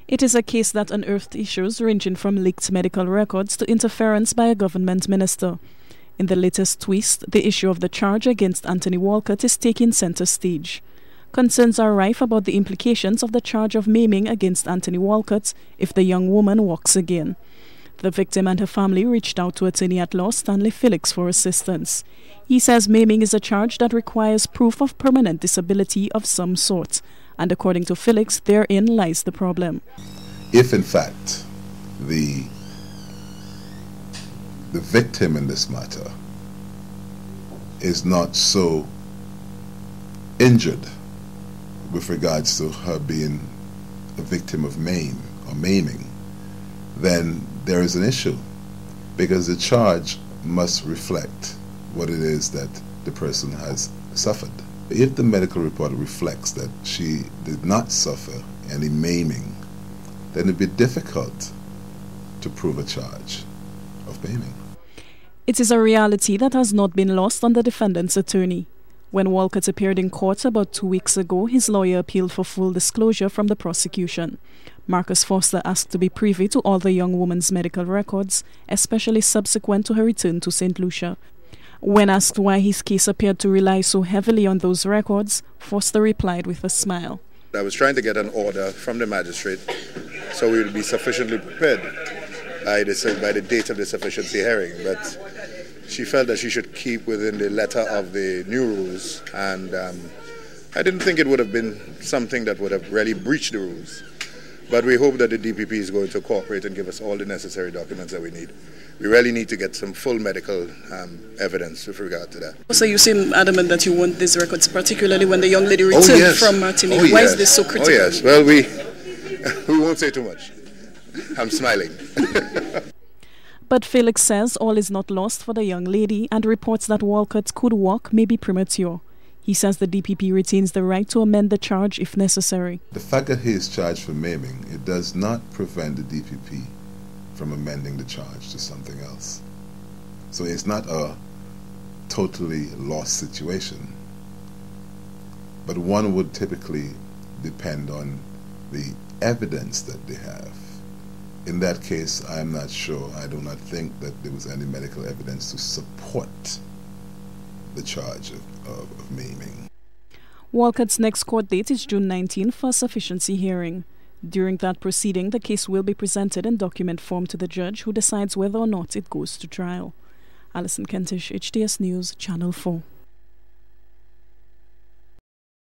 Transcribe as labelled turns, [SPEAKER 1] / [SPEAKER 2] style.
[SPEAKER 1] It is a case that unearthed issues ranging from leaked medical records to interference by a government minister. In the latest twist, the issue of the charge against Anthony Walcott is taking center stage. Concerns are rife about the implications of the charge of maiming against Anthony Walcott if the young woman walks again. The victim and her family reached out to attorney-at-law Stanley Felix for assistance. He says maiming is a charge that requires proof of permanent disability of some sort, and according to Felix, therein lies the problem.
[SPEAKER 2] If in fact the victim in this matter is not so injured with regards to her being a victim of maiming, then there is an issue, because the charge must reflect what it is that the person has suffered. If the medical report reflects that she did not suffer any maiming, then it would be difficult to prove a charge of maiming.
[SPEAKER 1] It is a reality that has not been lost on the defendant's attorney. When Walcott appeared in court about 2 weeks ago, his lawyer appealed for full disclosure from the prosecution. Marcus Foster asked to be privy to all the young woman's medical records, especially subsequent to her return to St. Lucia. When asked why his case appeared to rely so heavily on those records, Foster replied with a smile.
[SPEAKER 3] I was trying to get an order from the magistrate so we would be sufficiently prepared by the date of the sufficiency hearing, but she felt that she should keep within the letter of the new rules, and I didn't think it would have been something that would have really breached the rules. But we hope that the DPP is going to cooperate and give us all the necessary documents that we need. We really need to get some full medical evidence with regard to that.
[SPEAKER 4] So you seem adamant that you want these records, particularly when the young lady returned from Martinique. Why is this so critical?
[SPEAKER 3] Oh yes, well we won't say too much. I'm smiling.
[SPEAKER 1] But Felix says all is not lost for the young lady and reports that Walcott could walk may be premature. He says the DPP retains the right to amend the charge if necessary.
[SPEAKER 2] The fact that he is charged for maiming, it does not prevent the DPP from amending the charge to something else. So it's not a totally lost situation. But one would typically depend on the evidence that they have. In that case, I am not sure. I do not think that there was any medical evidence to support the charge of maiming.
[SPEAKER 1] Walcott's next court date is June 19 for a sufficiency hearing. During that proceeding, the case will be presented in document form to the judge, who decides whether or not it goes to trial. Alison Kentish, HTS News, Channel 4.